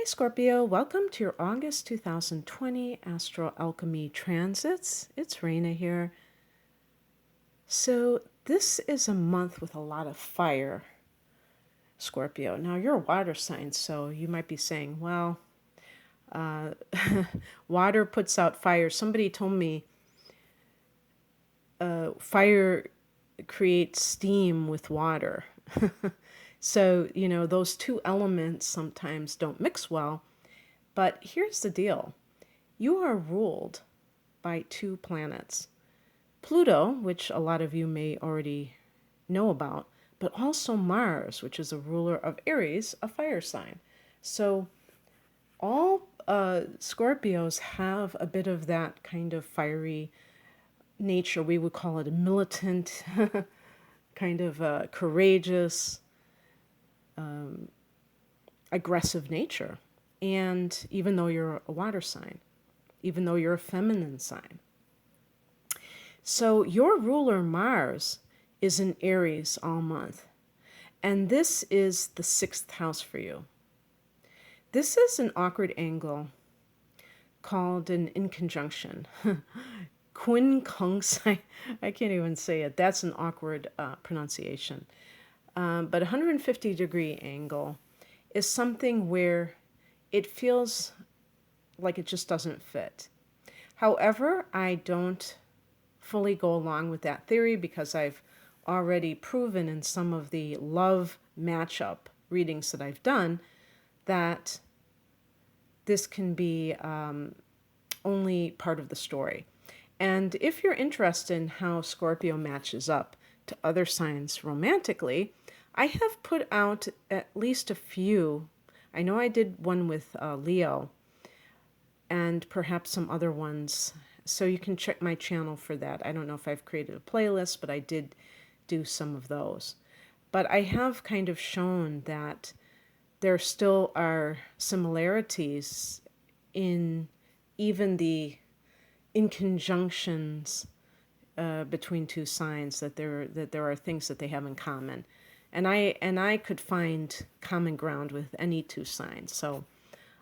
Hi Scorpio, welcome to your August 2020 Astro Alchemy transits. It's Raina here. So this is a month with a lot of fire, Scorpio. Now you're a water sign, so you might be saying, well, uh, water puts out fire. Somebody told me fire creates steam with water. So, those two elements sometimes don't mix well. But here's the deal. You are ruled by two planets. Pluto, which a lot of you may already know about, but also Mars, which is a ruler of Aries, a fire sign. So all Scorpios have a bit of that kind of fiery nature. We would call it a militant, kind of courageous, aggressive nature. And even though you're a water sign, even though you're a feminine sign. So your ruler Mars is in Aries all month. And this is the sixth house for you. This is an awkward angle called an inconjunction. Quincunx, I can't even say it. That's an awkward pronunciation. But 150-degree angle is something where it feels like it just doesn't fit. However, I don't fully go along with that theory because I've already proven in some of the love matchup readings that I've done that this can be only part of the story. And if you're interested in how Scorpio matches up to other signs romantically, I have put out at least a few. I know I did one with Leo and perhaps some other ones. So you can check my channel for that. I don't know if I've created a playlist, but I did do some of those. But I have kind of shown that there still are similarities in even the inconjunctions between two signs, that there are things that they have in common. And I could find common ground with any two signs. So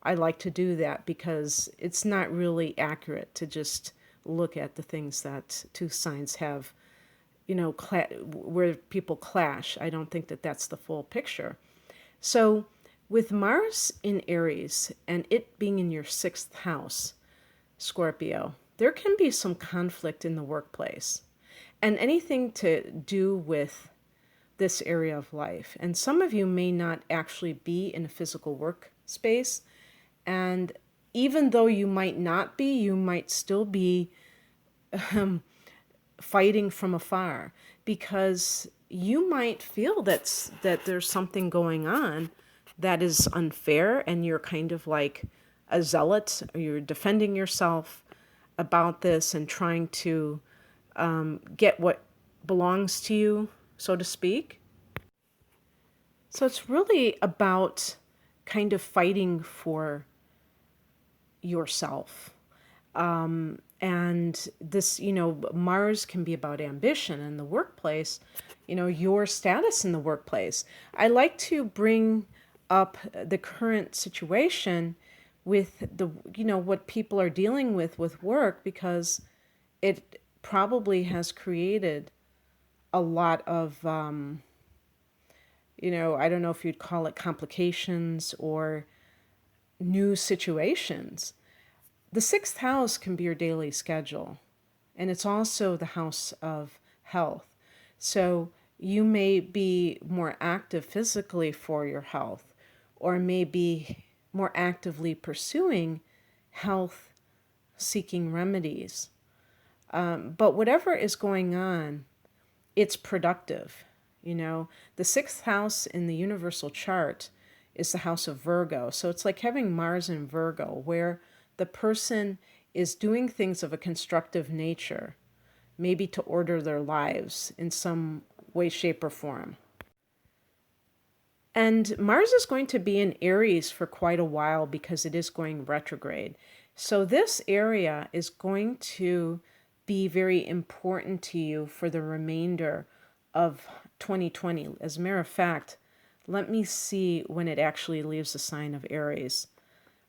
I like to do that because it's not really accurate to just look at the things that two signs have, where people clash. I don't think that that's the full picture. So with Mars in Aries and it being in your sixth house, Scorpio, there can be some conflict in the workplace and anything to do with this area of life. And some of you may not actually be in a physical workspace. And even though you might not be, you might still be fighting from afar because you might feel that there's something going on that is unfair and you're kind of like a zealot, or you're defending yourself about this and trying to get what belongs to you, so to speak. So it's really about kind of fighting for yourself. And this, Mars can be about ambition in the workplace, your status in the workplace. I like to bring up the current situation with the, what people are dealing with work, because it probably has created a lot of, I don't know if you'd call it complications or new situations. The sixth house can be your daily schedule, and it's also the house of health. So you may be more active physically for your health, or may be more actively pursuing health seeking remedies. But whatever is going on, it's productive. The sixth house in the universal chart is the house of Virgo. So it's like having Mars in Virgo, where the person is doing things of a constructive nature, maybe to order their lives in some way, shape, or form. And Mars is going to be in Aries for quite a while because it is going retrograde. So this area is going to be very important to you for the remainder of 2020. As a matter of fact, let me see when it actually leaves the sign of Aries.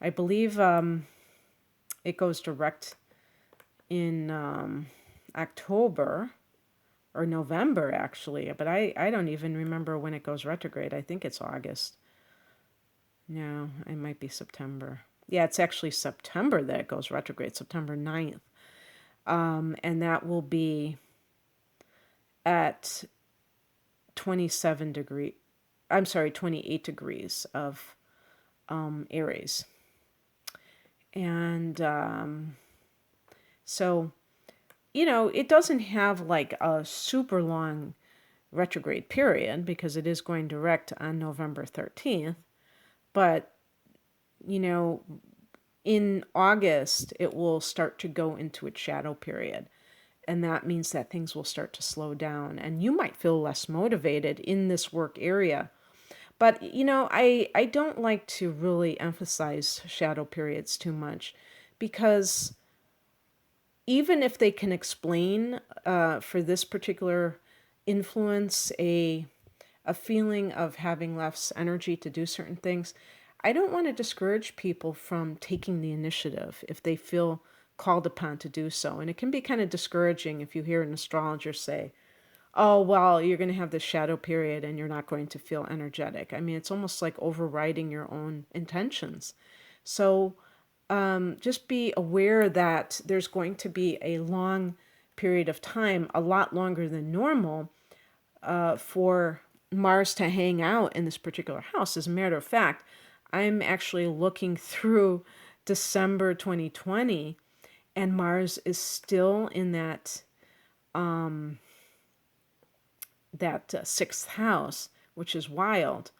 I believe it goes direct in October or November, actually. But I don't even remember when it goes retrograde. I think it's August. No, it might be September. Yeah, it's actually September that it goes retrograde, September 9th. And that will be at 27 degree. I'm sorry, 28 degrees of Aries. And so, it doesn't have like a super long retrograde period because it is going direct on November 13th. But, in August, it will start to go into its shadow period. And that means that things will start to slow down. And you might feel less motivated in this work area. But, I don't like to really emphasize shadow periods too much because even if they can explain for this particular influence a feeling of having less energy to do certain things, I don't want to discourage people from taking the initiative if they feel called upon to do so. And it can be kind of discouraging if you hear an astrologer say, oh, well, you're going to have this shadow period and you're not going to feel energetic. I mean, it's almost like overriding your own intentions. So just be aware that there's going to be a long period of time, a lot longer than normal, for Mars to hang out in this particular house. As a matter of fact, I'm actually looking through December 2020, and Mars is still in that sixth house, which is wild.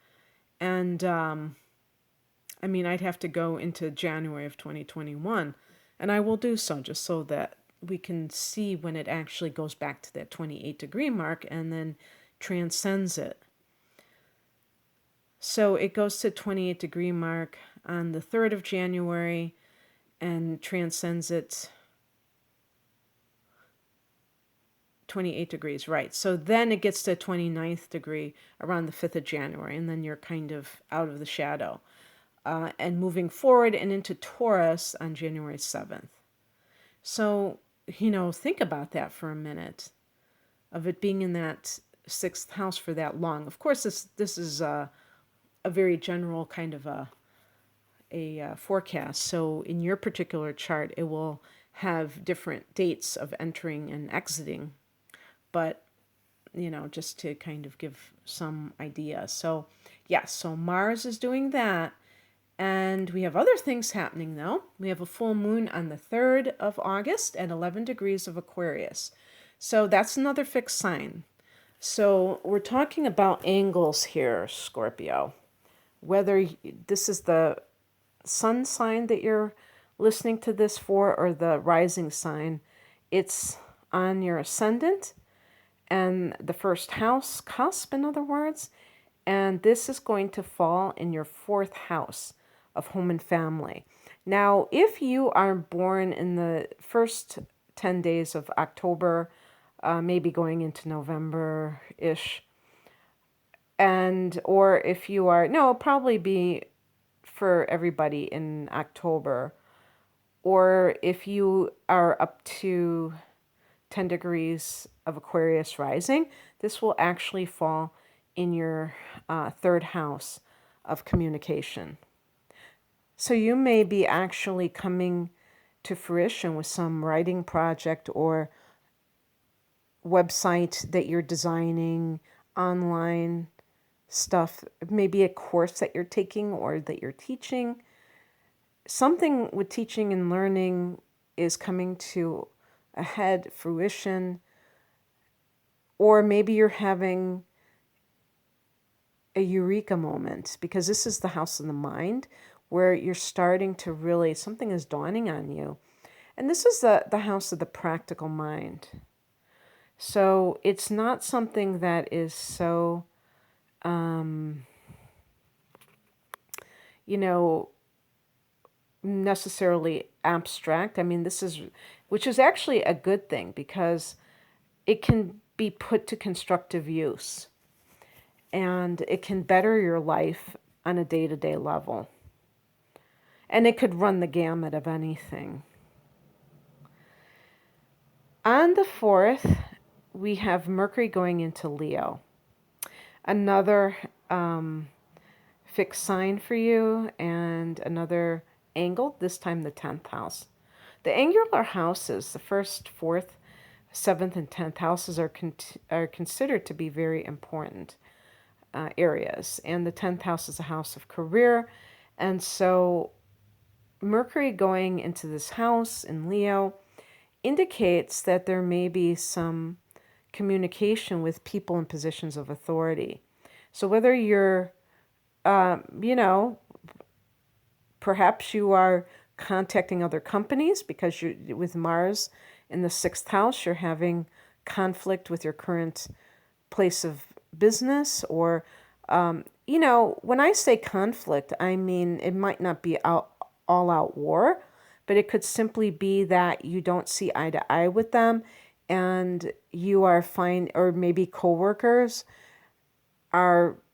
And I mean, I'd have to go into January of 2021, and I will do so just so that we can see when it actually goes back to that 28 degree mark and then transcends it. So it goes to 28 degree mark on the 3rd of January and transcends it 28 degrees, right. So then it gets to 29th degree around the 5th of January, and then you're kind of out of the shadow. And moving forward and into Taurus on January 7th. So, think about that for a minute, of it being in that 6th house for that long. Of course, this is a very general kind of a forecast. So in your particular chart, it will have different dates of entering and exiting. But, just to kind of give some idea. So, yeah, so Mars is doing that. And we have other things happening, though. We have a full moon on the 3rd of August at 11 degrees of Aquarius. So that's another fixed sign. So we're talking about angles here, Scorpio. Whether this is the sun sign that you're listening to this for or the rising sign, it's on your ascendant and the first house cusp, in other words. And this is going to fall in your 4th house of home and family. Now, if you are born in the first 10 days of October, maybe going into November-ish, or if you are, no, it'll probably be for everybody in October, or if you are up to 10 degrees of Aquarius rising, this will actually fall in your 3rd house of communication. So you may be actually coming to fruition with some writing project or website that you're designing, online stuff, maybe a course that you're taking or that you're teaching. Something with teaching and learning is coming to a head, fruition, or maybe you're having a eureka moment, because this is the house of the mind where you're starting to really, something is dawning on you. And this is the house of the practical mind. So it's not something that is so, necessarily abstract. I mean, which is actually a good thing because it can be put to constructive use and it can better your life on a day-to-day level. And it could run the gamut of anything. On the 4th, we have Mercury going into Leo. Another fixed sign for you, and another angle, this time the 10th house. The angular houses, the 1st, 4th, 7th, and 10th houses are considered to be very important areas. And the 10th house is a house of career. And so Mercury going into this house in Leo indicates that there may be some communication with people in positions of authority. So whether you're, perhaps you are contacting other companies because with Mars in the 6th house, you're having conflict with your current place of business, or, when I say conflict, I mean it might not be all out war, but it could simply be that you don't see eye to eye with them, and you are fine, or maybe coworkers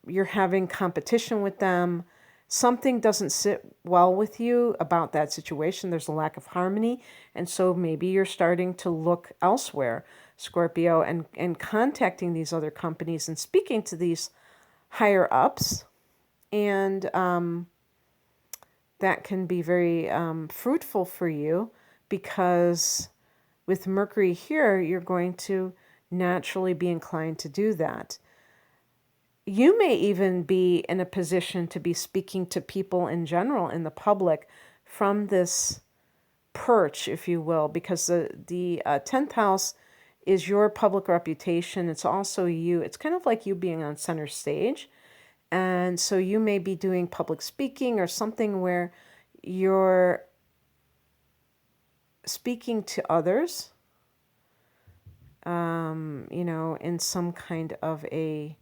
you're having competition with them. Something doesn't sit well with you about that situation. There's a lack of harmony, and so maybe you're starting to look elsewhere, Scorpio, and contacting these other companies and speaking to these higher ups, and that can be very fruitful for you, because with Mercury here, you're going to naturally be inclined to do that. You may even be in a position to be speaking to people in general in the public from this perch, if you will, because the 10th house is your public reputation. It's also you. It's kind of like you being on center stage. And so you may be doing public speaking or something where you're speaking to others, in some kind of a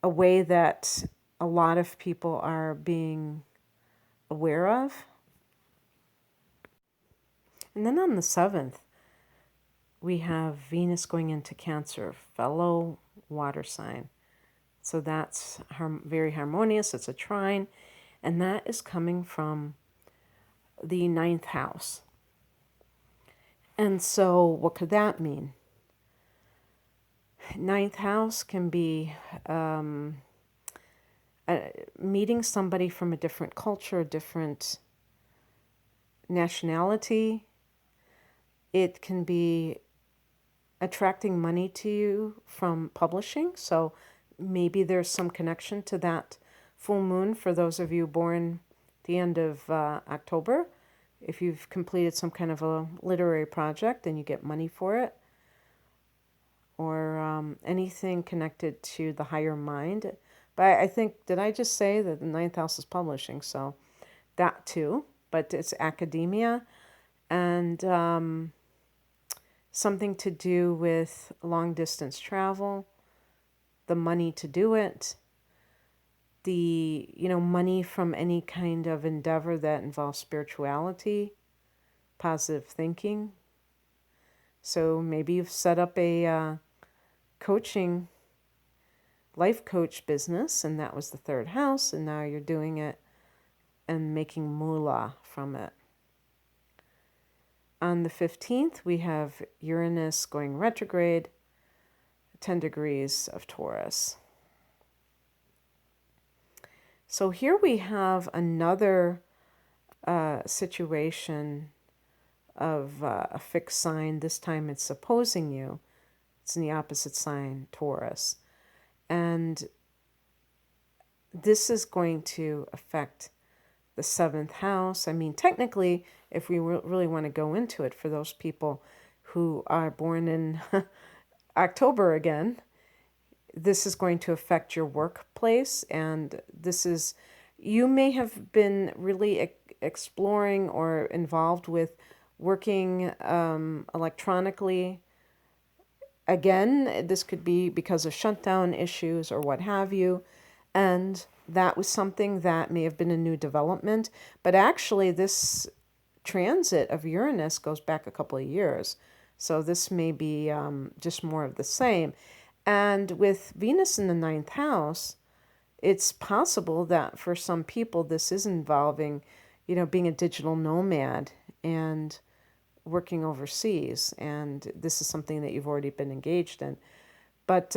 way that a lot of people are being aware of. And then on the 7th, we have Venus going into Cancer, fellow water sign. So that's very harmonious. It's a trine. And that is coming from the 9th house. And so what could that mean? 9th house can be meeting somebody from a different culture, a different nationality. It can be attracting money to you from publishing. So maybe there's some connection to that full moon for those of you born at the end of October. If you've completed some kind of a literary project and you get money for it, or anything connected to the higher mind. But I think, did I just say that the 9th house is publishing? So that too, but it's academia, and something to do with long distance travel, the money to do it, the, money from any kind of endeavor that involves spirituality, positive thinking. So maybe you've set up a coaching, life coach business, and that was the 3rd house, and now you're doing it and making moolah from it. On the 15th, we have Uranus going retrograde, 10 degrees of Taurus. So here we have another situation of a fixed sign. This time it's opposing you. It's in the opposite sign, Taurus. And this is going to affect the 7th house. I mean, technically, if we really want to go into it, for those people who are born in October again, this is going to affect your workplace. And you may have been really exploring or involved with working electronically. Again, this could be because of shutdown issues or what have you. And that was something that may have been a new development. But actually, this transit of Uranus goes back a couple of years. So this may be just more of the same. And with Venus in the 9th house, it's possible that for some people this is involving being a digital nomad and working overseas. And this is something that you've already been engaged in. But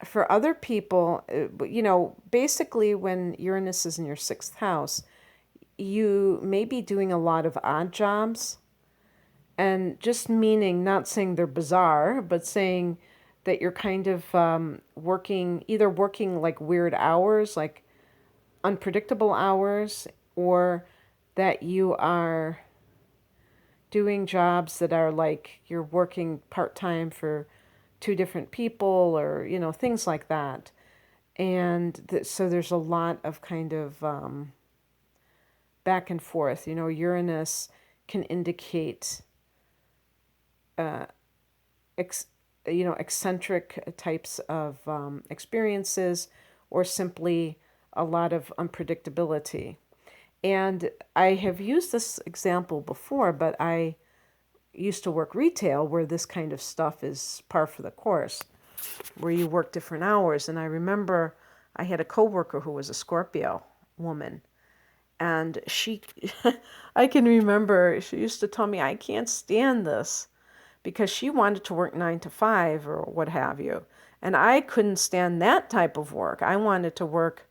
for other people, basically when Uranus is in your sixth house, you may be doing a lot of odd jobs. And just meaning, not saying they're bizarre, but saying that you're kind of either working like weird hours, like unpredictable hours, or that you are doing jobs that are like you're working part-time for two different people, or things like that. And so there's a lot of kind of back and forth. Uranus can indicate eccentric types of experiences, or simply a lot of unpredictability. And I have used this example before, but I used to work retail where this kind of stuff is par for the course, where you work different hours. And I remember I had a coworker who was a Scorpio woman. And I can remember she used to tell me, I can't stand this, because she wanted to work 9 to 5 or what have you. And I couldn't stand that type of work. I wanted to work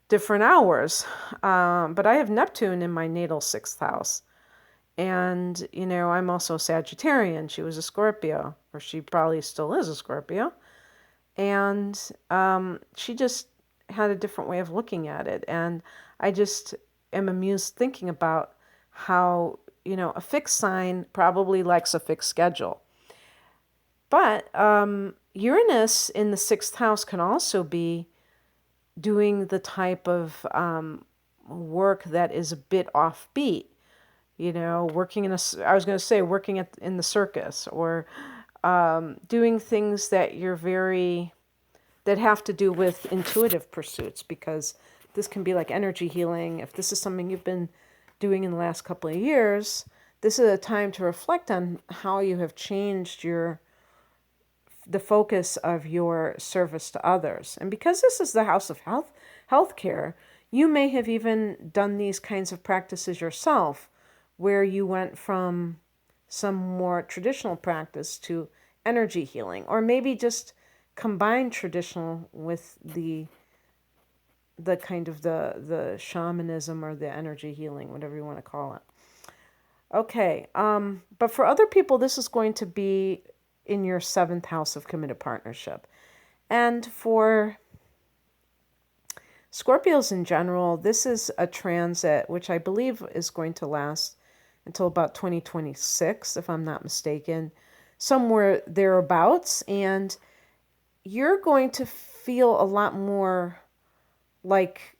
different hours. But I have Neptune in my natal sixth house. And, I'm also Sagittarian. She was a Scorpio, or she probably still is a Scorpio. And she just had a different way of looking at it. And I just am amused thinking about how, a fixed sign probably likes a fixed schedule. But Uranus in the sixth house can also be doing the type of work that is a bit offbeat. Working in in the circus, or doing things that that have to do with intuitive pursuits, because this can be like energy healing. If this is something you've been doing in the last couple of years, this is a time to reflect on how you have changed the focus of your service to others. And because this is the house of healthcare, you may have even done these kinds of practices yourself, where you went from some more traditional practice to energy healing, or maybe just combine traditional with the kind of the shamanism or the energy healing, whatever you want to call it. Okay, but for other people, this is going to be in your seventh house of committed partnership. And for Scorpios in general, this is a transit which I believe is going to last until about 2026, if I'm not mistaken, somewhere thereabouts. And you're going to feel a lot more like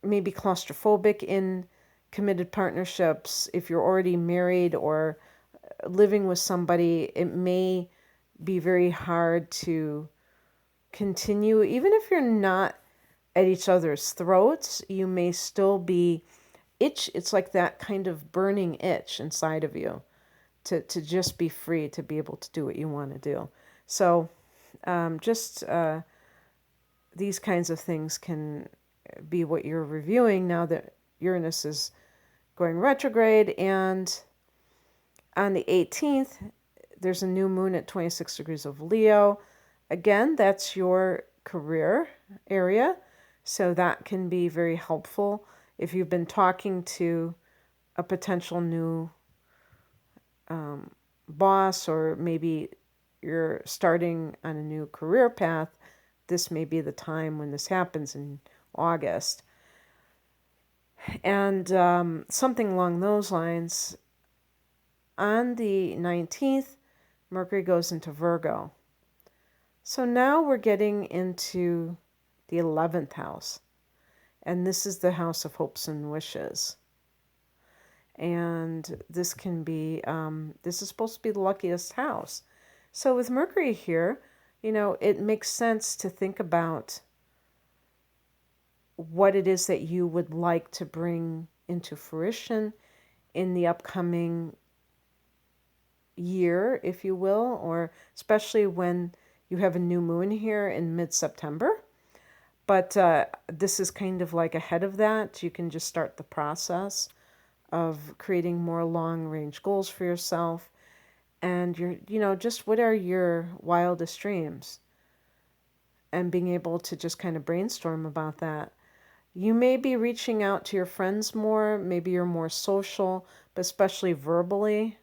maybe claustrophobic in committed partnerships. If you're already married or living with somebody, it may be very hard to continue. Even if you're not at each other's throats, you may still be it's like that kind of burning itch inside of you to just be free, to be able to do what you want to do. So these kinds of things can be what you're reviewing now that Uranus is going retrograde. And on the 18th, there's a new moon at 26 degrees of Leo. Again, that's your career area. So that can be very helpful if you've been talking to a potential new boss, or maybe you're starting on a new career path. This may be the time when this happens in August. And something along those lines. On the 19th, Mercury goes into Virgo. So now we're getting into the 11th house. And this is the house of hopes and wishes. And this can be, this is supposed to be the luckiest house. So with Mercury here, it makes sense to think about what it is that you would like to bring into fruition in the upcoming year, if you will, or especially when you have a new moon here in mid-September. But this is kind of like ahead of that. You can just start the process of creating more long-range goals for yourself. And just what are your wildest dreams? And being able to just kind of brainstorm about that. You may be reaching out to your friends more. Maybe you're more social, but especially verbally,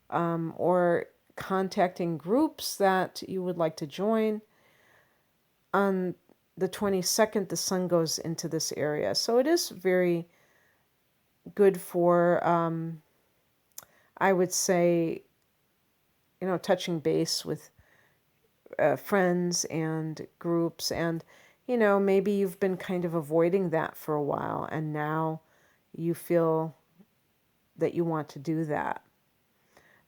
or contacting groups that you would like to join. On the 22nd, the sun goes into this area. So it is very good for, I would say, touching base with friends and groups. And, maybe you've been kind of avoiding that for a while, and now you feel that you want to do that.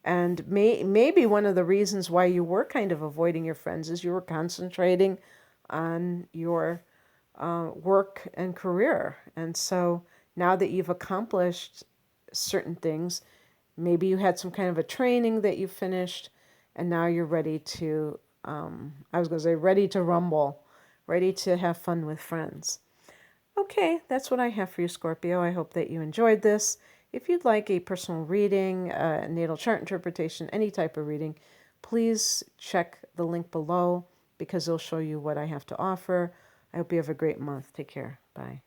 And maybe one of the reasons why you were kind of avoiding your friends is you were concentrating on your work and career. And so now that you've accomplished certain things, maybe you had some kind of a training that you finished, and now you're ready to, I was going to say, ready to rumble, ready to have fun with friends. Okay, that's what I have for you, Scorpio. I hope that you enjoyed this. If you'd like a personal reading, a natal chart interpretation, any type of reading, please check the link below because it'll show you what I have to offer. I hope you have a great month. Take care. Bye.